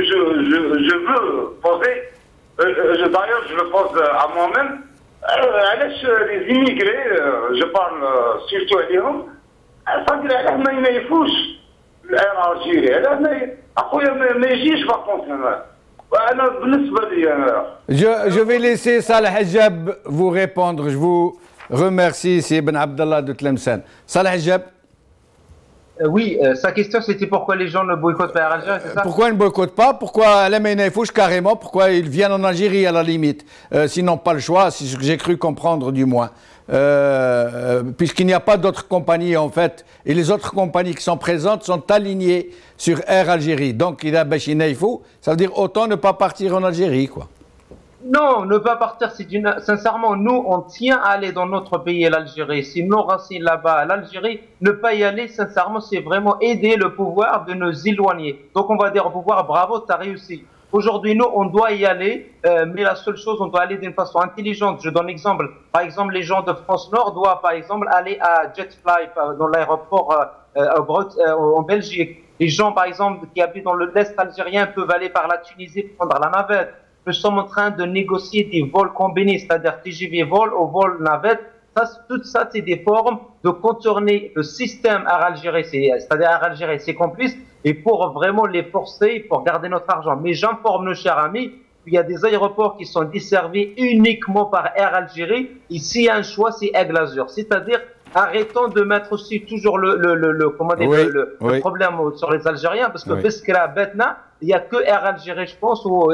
je veux poser d'ailleurs je le pose à moi-même علاش les immigrés je parle surtout عليهم صدق علاه ما يفوش الجيري علاه اخويا ما يجيش فاكونس انا بالنسبه لي انا Je vais laisser Salah Hijab vous répondre. Je vous remercie, c'est Ibn Abdallah de Tlemcen. Salah Hijab. Oui, sa question c'était pourquoi les gens ne boycottent pas l'Algérie, c'est ça? Pourquoi ils ne boycottent pas? Pourquoi les Ménéfouches carrément? Pourquoi ils viennent en Algérie à la limite? Sinon pas le choix, c'est ce que j'ai cru comprendre du moins. Puisqu'il n'y a pas d'autres compagnies en fait, et les autres compagnies qui sont présentes sont alignées sur Air Algérie. Donc il a Bachineifou, ça veut dire autant ne pas partir en Algérie, quoi. Non, ne pas partir, sincèrement, nous, on tient à aller dans notre pays, l'Algérie. Si nos racines là-bas, l'Algérie, ne pas y aller, sincèrement, c'est vraiment aider le pouvoir de nous éloigner. Donc, on va dire au pouvoir, bravo, tu as réussi. Aujourd'hui, nous, on doit y aller, mais la seule chose, on doit aller d'une façon intelligente. Je donne un exemple. Par exemple, les gens de France Nord doivent, par exemple, aller à Jetfly, dans l'aéroport en Belgique. Les gens, par exemple, qui habitent dans l'Est algérien peuvent aller par la Tunisie prendre la navette. Nous sommes en train de négocier des vols combinés, c'est-à-dire TGV vol au vol navette. Tout ça, c'est des formes de contourner le système Air Algérie, c'est-à-dire Air Algérie et ses complices, et pour vraiment les forcer, pour garder notre argent. Mais j'informe nos chers amis qu'il y a des aéroports qui sont desservis uniquement par Air Algérie. Ici, il y a un choix, c'est Aigle Azur. C'est-à-dire, arrêtons de mettre aussi toujours le problème sur les Algériens, parce que Beskra, Betna, il n'y a que Air Algérie, je pense, ou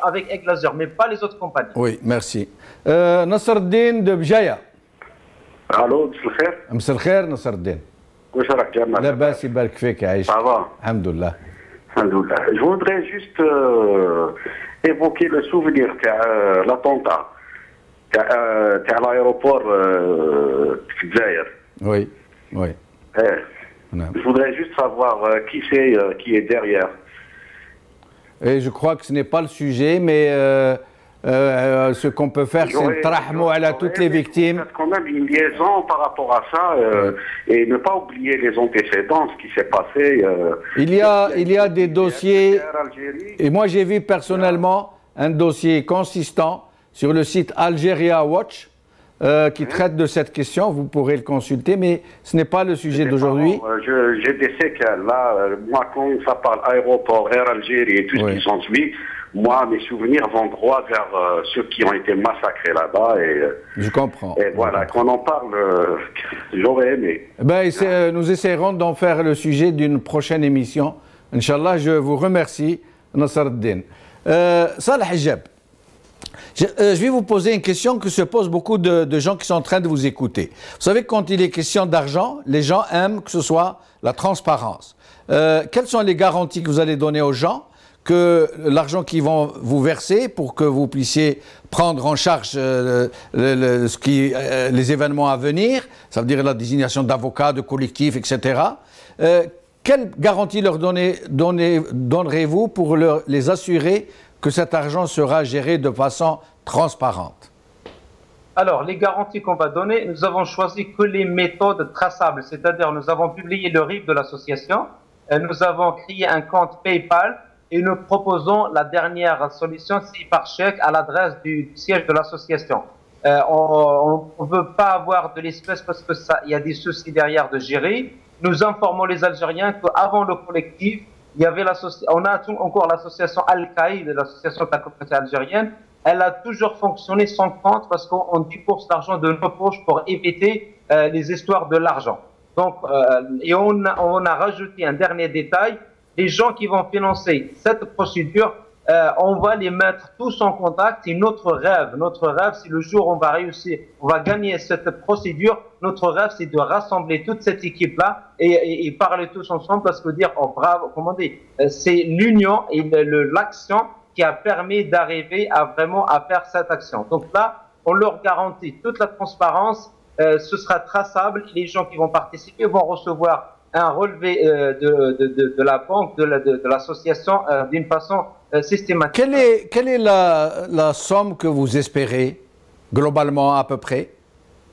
avec Aigle Azur, mais pas les autres compagnies. Oui, merci. Nasser Din de Bjaya. Allô, مساء الخير. مساء الخير نصر الدين. واش راك جمال؟ لاباس يبارك فيك عايش. Ça va. Alhamdoulilah. Alhamdoulilah. Je voudrais juste évoquer le souvenir تاع l'attentat تاع l'aéroport في الجزائر. Oui, oui. Je voudrais juste savoir qui est derrière. Et je crois que ce n'est pas le sujet, mais ce qu'on peut faire, c'est trahmou à toutes les victimes. Quand même une liaison par rapport à ça et ne pas oublier les antécédents, ce qui s'est passé. Il y a des dossiers, et moi j'ai vu personnellement un dossier consistant sur le site Algeria Watch qui traite de cette question. Vous pourrez le consulter, mais ce n'est pas le sujet d'aujourd'hui. J'ai des séquelles là. Moi, quand ça parle aéroport, Air Algérie et tout ce qui s'ensuit, moi, mes souvenirs vont droit vers ceux qui ont été massacrés là-bas. Je comprends. Et voilà, qu'on en parle, j'aurais aimé. Nous essaierons d'en faire le sujet d'une prochaine émission. Inch'Allah, je vous remercie, Nasser Din. Salah Hijab. Je vais vous poser une question que se posent beaucoup de gens qui sont en train de vous écouter. Vous savez, quand il est question d'argent, les gens aiment que ce soit la transparence. Quelles sont les garanties que vous allez donner aux gens que l'argent qu'ils vont vous verser pour que vous puissiez prendre en charge les événements à venir, ça veut dire la désignation d'avocats, de collectifs, etc. Quelle garantie leur donnerez-vous pour les assurer que cet argent sera géré de façon transparente? Alors, les garanties qu'on va donner, nous avons choisi que les méthodes traçables, c'est-à-dire nous avons publié le RIB de l'association, nous avons créé un compte PayPal et nous proposons la dernière solution, c'est par chèque à l'adresse du siège de l'association. On ne veut pas avoir de l'espèce parce que il y a des soucis derrière de gérer. Nous informons les Algériens qu'avant le collectif, il y avait on a encore l'association Al-Qaïd, l'association de la communauté algérienne. Elle a toujours fonctionné sans compte parce qu'on débourse l'argent de nos poches pour éviter les histoires de l'argent. Donc, et on a rajouté un dernier détail. Les gens qui vont financer cette procédure, on va les mettre tous en contact. C'est notre rêve. Notre rêve, c'est le jour où on va réussir, on va gagner cette procédure. Notre rêve, c'est de rassembler toute cette équipe-là et parler tous ensemble parce que dire, oh bravo, comment dire, c'est l'union et l'action qui a permis d'arriver à vraiment à faire cette action. Donc là, on leur garantit toute la transparence ce sera traçable. Les gens qui vont participer vont recevoir un relevé de la banque, de l'association d'une façon systématique. Quelle est la somme que vous espérez, globalement à peu près?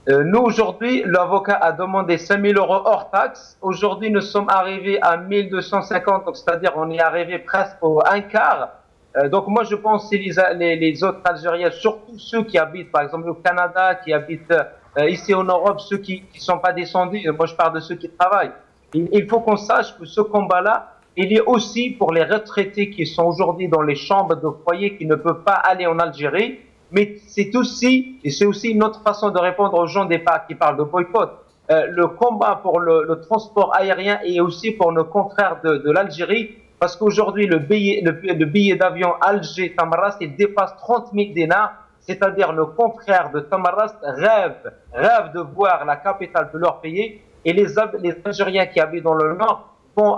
Nous, aujourd'hui, l'avocat a demandé 5 000 € hors taxe. Aujourd'hui, nous sommes arrivés à 1 250, donc c'est-à-dire on est arrivé presque au un quart. Donc moi, je pense que les autres Algériens, surtout ceux qui habitent, par exemple, au Canada, qui habitent ici en Europe, ceux qui ne sont pas descendus, moi je parle de ceux qui travaillent. Il faut qu'on sache que ce combat-là, il est aussi pour les retraités qui sont aujourd'hui dans les chambres de foyer, qui ne peuvent pas aller en Algérie. Mais c'est aussi une autre façon de répondre aux gens qui parlent de boycott. Le combat pour le transport aérien et aussi pour nos confrères de l'Algérie, parce qu'aujourd'hui le billet d'avion Alger-Tamarast, il dépasse 30 000 dinars, c'est-à-dire nos confrères de Tamarast rêvent de voir la capitale de leur pays, et les Algériens qui habitent dans le nord vont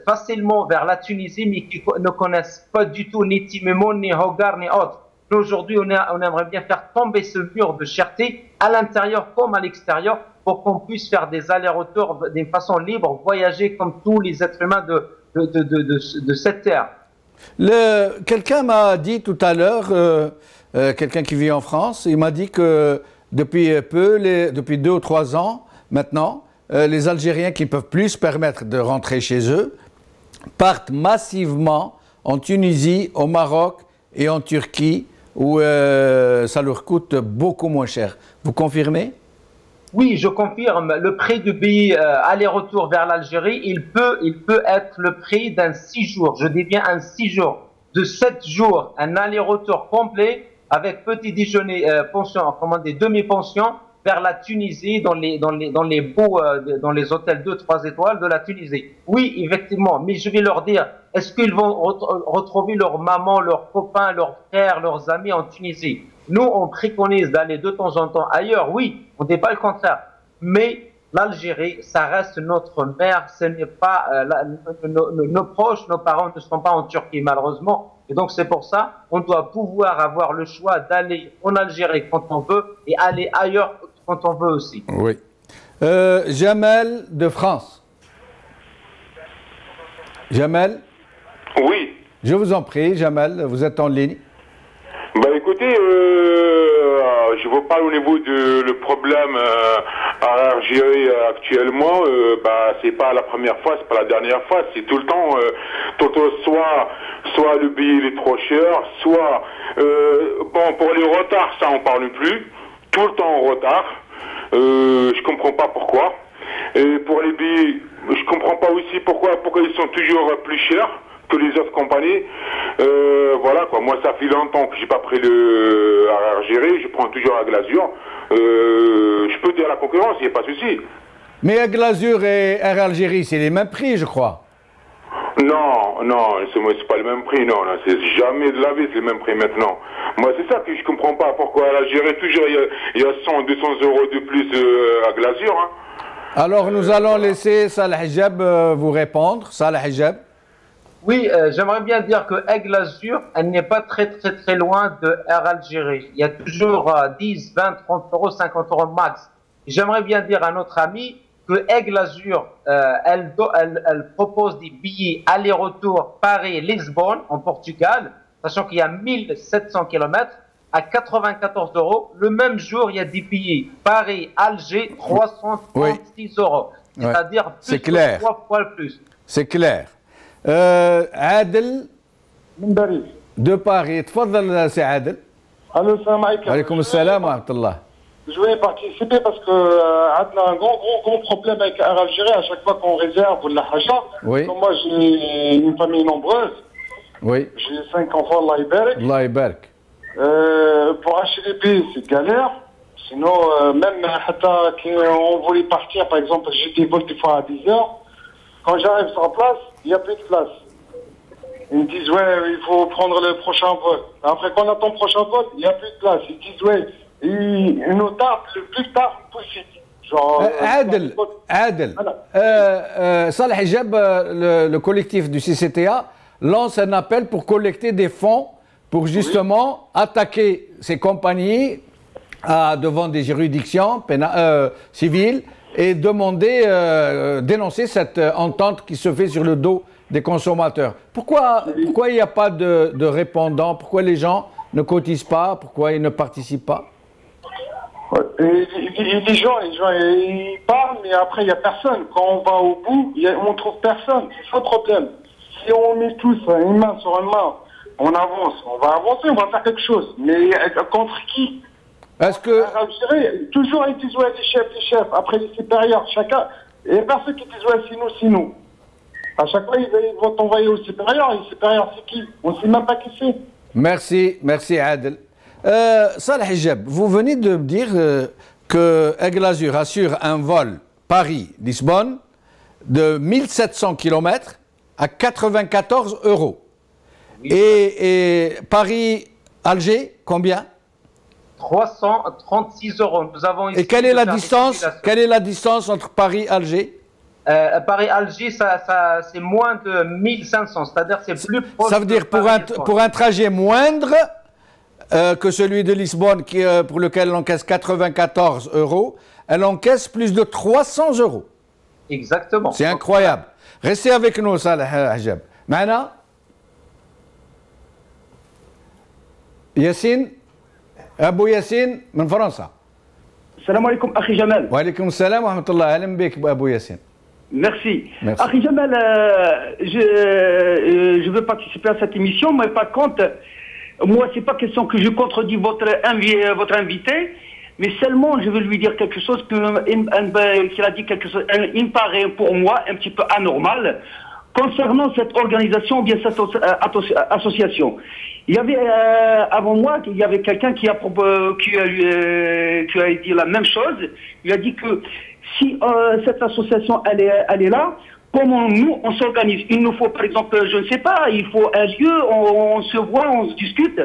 facilement vers la Tunisie, mais qui ne connaissent pas du tout ni Timimon, ni Hogar, ni autres. Nous, aujourd'hui, on aimerait bien faire tomber ce mur de cherté à l'intérieur comme à l'extérieur pour qu'on puisse faire des allers-retours d'une façon libre, voyager comme tous les êtres humains de cette terre. Quelqu'un m'a dit tout à l'heure, quelqu'un qui vit en France, il m'a dit que depuis 2 ou 3 ans maintenant, les Algériens qui ne peuvent plus se permettre de rentrer chez eux partent massivement en Tunisie, au Maroc et en Turquie, où ça leur coûte beaucoup moins cher. Vous confirmez? Oui, je confirme. Le prix du billet aller-retour vers l'Algérie, il peut être le prix d'un 6 jours. Je dis bien un 6 jours. De 7 jours, un aller-retour complet avec petit déjeuner, pension, demi-pension vers la Tunisie, dans les hôtels 2-3 étoiles de la Tunisie. Oui, effectivement, mais je vais leur dire, est-ce qu'ils vont retrouver leur maman, leurs copains, leurs frères, leurs amis en Tunisie? Nous, on préconise d'aller de temps en temps ailleurs, oui, on ne dit pas le contraire. Mais l'Algérie, ça reste notre mère, ce n'est pas nos proches, nos parents ne sont pas en Turquie, malheureusement. Et donc c'est pour ça, on doit pouvoir avoir le choix d'aller en Algérie quand on veut et aller ailleurs quand on veut aussi. Oui. Jamel de France. Jamel? Oui. Je vous en prie, Jamel, vous êtes en ligne. Bah écoutez, je vous parle au niveau le problème à Algérie actuellement. C'est pas la première fois, c'est pas la dernière fois, c'est tout le temps. Soit le billet il est trop cher, soit pour les retards, ça on parle plus. Tout le temps en retard. Je comprends pas pourquoi. Et pour les billets, je comprends pas aussi pourquoi ils sont toujours plus chers que les autres compagnies. Voilà quoi. Moi ça fait longtemps que j'ai pas pris à Algérie, je prends toujours Aigle Azur. Je peux dire la concurrence, il n'y a pas de souci. Mais Aigle Azur et Air Algérie, c'est les mêmes prix, je crois. Non, c'est pas le même prix, non, c'est jamais de la vie, c'est le même prix maintenant. Moi, c'est ça que je comprends pas, pourquoi à l'Algérie, toujours, il y a 100, 200 € de plus à Glazure, hein. Alors, nous allons laisser Salah Hijab vous répondre. Salah Hijab. Oui, j'aimerais bien dire que Aigle Azur, elle n'est pas très loin de Air Algérie. Il y a toujours 10, 20, 30 €, 50 € max. J'aimerais bien dire à notre ami que Aigle Azur, elle propose des billets aller-retour Paris-Lisbonne en Portugal, sachant qu'il y a 1700 km à 94 €. Le même jour, il y a des billets Paris-Alger 336 €. C'est-à-dire plus de 3 fois le plus. C'est clair. Adel de Paris. تفضل سي عادل. Allô, السلام عليكم. وعليكم السلام ورحمة الله. Je voulais participer parce que on a un gros problème avec Air Algérie à chaque fois qu'on réserve ou la hacha. Oui. Donc moi j'ai une famille nombreuse. Oui. J'ai 5 enfants, Allah يبارك. Allah يبارك. Pour acheter les billets, c'est galère. Sinon, même quand on voulait partir, par exemple, j'ai des vols des fois à 10 heures. Quand j'arrive sur place, il n'y a plus de place. Ils me disent, ouais, il faut prendre le prochain vol. Après qu'on attend le prochain vol, il n'y a plus de place. Ils disent, ouais, nous tard, le plus tard possible. Adel, Salah Hijab, le collectif du CCTA, lance un appel pour collecter des fonds pour justement attaquer ces compagnies devant des juridictions civiles et dénoncer cette entente qui se fait sur le dos des consommateurs. Pourquoi il n'y a pas de répondants? Pourquoi les gens ne cotisent pas? Pourquoi ils ne participent pas? Les gens, ils parlent, mais après, il n'y a personne. Quand on va au bout, on ne trouve personne. C'est ça le problème. Si on met tous une main sur une main, on avance. On va avancer, on va faire quelque chose. Mais contre qui? Est-ce que... Toujours, ils disent, ouais, les chefs, après les supérieurs, chacun. Il n'y a personne qui dit, ouais, c'est nous. À chaque fois, ils vont t'envoyer aux supérieurs. Et les supérieurs, c'est qui? On ne sait même pas qui c'est. Merci Adel. Saleh Hijab, vous venez de me dire que Aigle Azur assure un vol Paris-Lisbonne de 1700 km à 94 €. Et Paris-Alger, combien? 336 €. Nous avons ici. Et quelle est la distance? Quelle est la distance entre Paris et Alger? Paris-Alger, c'est moins de 1500, c'est-à-dire c'est plus proche. Ça veut dire pour un trajet moindre que celui de Lisbonne, pour lequel elle encaisse 94 €, elle encaisse plus de 300 €. Exactement. C'est incroyable. Restez avec nous, Saleh Hijab. Mana Yassine, Abou Yassine, من فرنسا. السلام عليكم أخي جمال. وعليكم السلام ورحمة الله. أهلا بك أبو ياسين. Merci. Merci. Akhi Jamal, je veux participer à cette émission, mais par contre, moi, c'est pas question que je contredis votre invité, mais seulement je veux lui dire quelque chose qu'il a dit quelque chose. Il me paraît pour moi un petit peu anormal concernant cette organisation, bien cette association. Il y avait avant moi, il y avait quelqu'un qui a dit la même chose. Il a dit que si cette association elle est là, comment nous on s'organise? Il nous faut par exemple, je ne sais pas, il faut un lieu, on se voit, on se discute.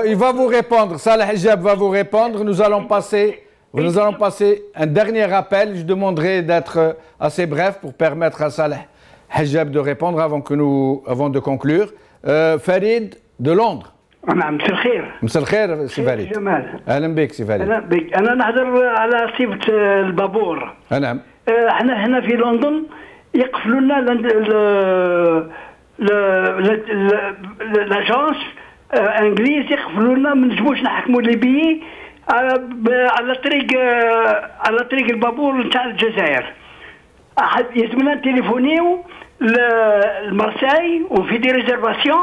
Il va vous répondre, Saleh Hijab va vous répondre. Nous allons passer un dernier appel. Je demanderai d'être assez bref pour permettre à Saleh Hijab de répondre avant de conclure. Farid de Londres. نعم مساء الخير. مساء الخير سي فريد. جمال. اهلا بك سي فريد. اهلا بك. انا نهضر على صفه البابور. نعم. احنا هنا في لندن يقفلوا لنا لاجونس انجليز يقفلوا لنا ما نجموش نحكموا ليبيي على طريق البابور نتاع الجزائر. يلزمنا نتليفونيو لمارساي وفي دي ريزرفاسيون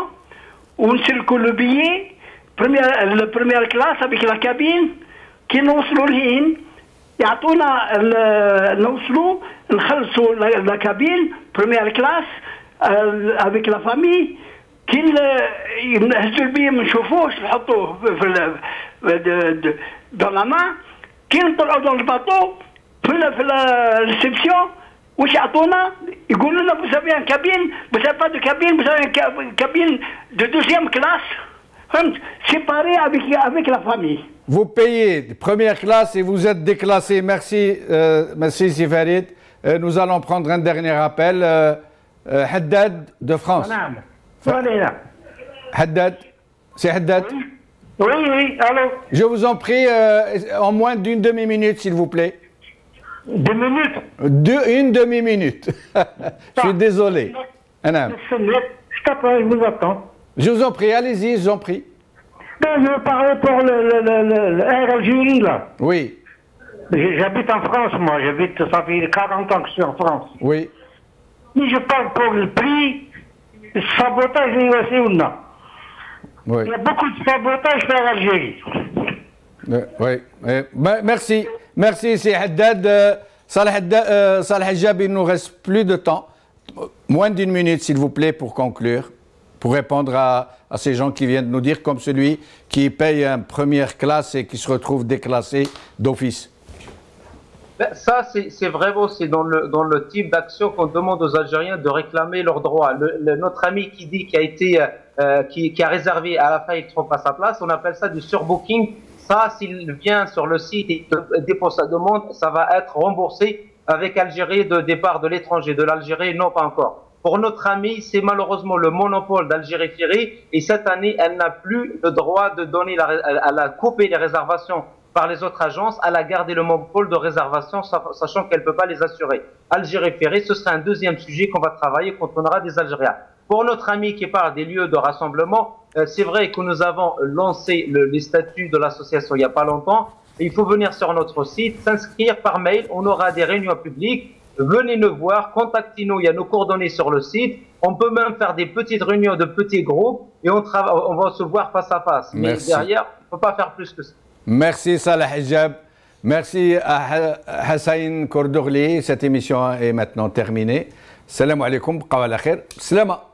ونسلكوا لو بيي بروميير كلاس افيك لا كابين. كي نوصلوا لهين يعطونا نوصلوا نخلصوا لا كابين بروميير كلاس افيك لا فامي. كي نهزوا البيي ما نشوفوش نحطوه في دون لا مان. كي نطلعوا دون الباطو في الريسبسيون واش يعطونا؟ يقولوا لنا vous avez un cabine, vous n'avez pas de cabine, vous avez une cabine de deuxième classe, séparée avec la famille. Vous payez de première classe et vous êtes déclassé. Merci, merci Sifarid. Nous allons prendre un dernier appel. Haddad de France. Haddad, c'est Haddad. Oui, allô. Je vous en prie, en moins d'une demi-minute, s'il vous plaît. 2 minutes? Une demi-minute. Je suis désolé. Je vous attends. Je vous en prie, allez-y, je vous en prie. Ben, je veux parler pour l'Air Algérie, là. Oui. J'habite en France, moi. Ça fait 40 ans que je suis en France. Oui. Mais je parle pour le prix, le sabotage des Wasséouna. Oui. Il y a beaucoup de sabotage vers l'Algérie. Oui. Merci. Merci, c'est Haddad. Saleh Hijab, il nous reste plus de temps. Moins d'une minute, s'il vous plaît, pour conclure, pour répondre à ces gens qui viennent de nous dire, comme celui qui paye une première classe et qui se retrouve déclassé d'office. Ben, ça, c'est vraiment dans le type d'action qu'on demande aux Algériens de réclamer leurs droits. Notre ami qui dit qui a réservé à la fin il trouve pas sa place, on appelle ça du surbooking. Ça, s'il vient sur le site et dépose sa demande, ça va être remboursé avec Algérie de départ de l'étranger. De l'Algérie, non, pas encore. Pour notre amie, c'est malheureusement le monopole d'Algérie Ferry et cette année, elle n'a plus le droit de donner, elle a coupé les réservations par les autres agences, elle a gardé le monopole de réservation, sachant qu'elle ne peut pas les assurer. Algérie Ferry, ce sera un deuxième sujet qu'on va travailler quand on aura des Algériens. Pour notre ami qui parle des lieux de rassemblement, c'est vrai que nous avons lancé les statuts de l'association il n'y a pas longtemps. Il faut venir sur notre site, s'inscrire par mail, on aura des réunions publiques. Venez nous voir, contactez-nous, il y a nos coordonnées sur le site. On peut même faire des petites réunions de petits groupes et on va se voir face à face. Mais derrière, on ne peut pas faire plus que ça. Merci Salah Hijab. Merci à Hassain Kordoghli. Cette émission est maintenant terminée. Salam alaikum, qawala khair. Salama.